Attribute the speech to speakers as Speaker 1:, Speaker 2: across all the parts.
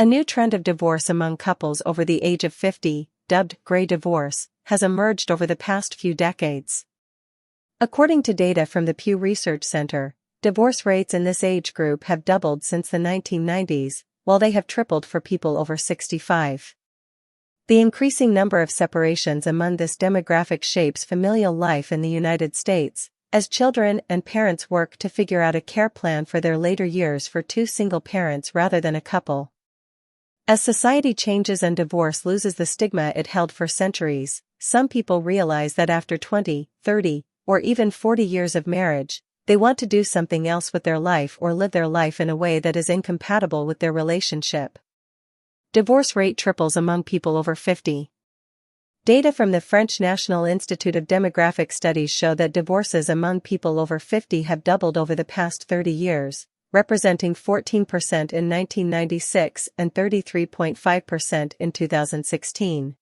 Speaker 1: A new trend of divorce among couples over the age of 50, dubbed gray divorce, has emerged over the past few decades. According to data from the Pew Research Center, divorce rates in this age group have doubled since the 1990s, while they have tripled for people over 65. The increasing number of separations among this demographic shapes familial life in the United States, as children and parents work to figure out a care plan for their later years for two single parents rather than a couple. As society changes and divorce loses the stigma it held for centuries, some people realize that after 20, 30, or even 40 years of marriage, they want to do something else with their life or live their life in a way that is incompatible with their relationship. Divorce rate triples among people over 50. Data from the French National Institute of Demographic Studies show that divorces among people over 50 have doubled over the past 30 years, representing 14% in 1996 and 33.5% in 2016.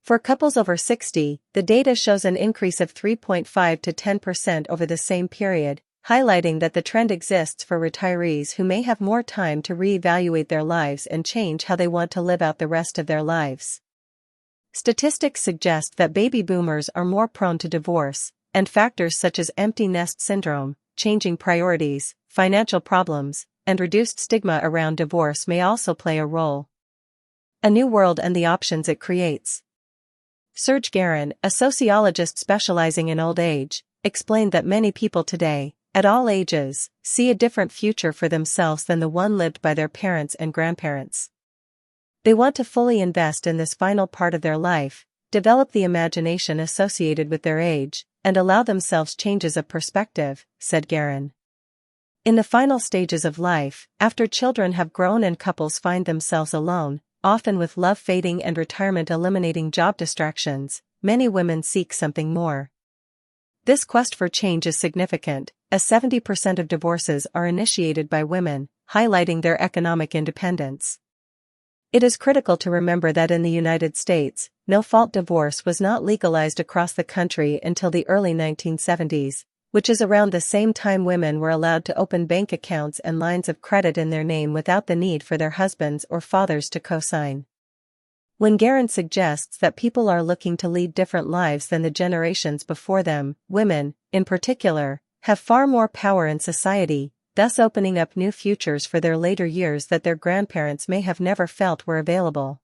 Speaker 1: For couples over 60, the data shows an increase of 3.5 to 10% over the same period, highlighting that the trend exists for retirees who may have more time to reevaluate their lives and change how they want to live out the rest of their lives. Statistics suggest that baby boomers are more prone to divorce, and factors such as empty nest syndrome, changing priorities, financial problems, and reduced stigma around divorce may also play a role. A new world and the options it creates. Serge Guerin, a sociologist specializing in old age, explained that many people today, at all ages, see a different future for themselves than the one lived by their parents and grandparents. They want to fully invest in this final part of their life, develop the imagination associated with their age, and allow themselves changes of perspective, said Guerin. In the final stages of life, after children have grown and couples find themselves alone, often with love fading and retirement eliminating job distractions, many women seek something more. This quest for change is significant, as 70% of divorces are initiated by women, highlighting their economic independence. It is critical to remember that in the United States, no-fault divorce was not legalized across the country until the early 1970s, which is around the same time women were allowed to open bank accounts and lines of credit in their name without the need for their husbands or fathers to co-sign. When Guerin suggests that people are looking to lead different lives than the generations before them, women, in particular, have far more power in society, thus opening up new futures for their later years that their grandparents may have never felt were available.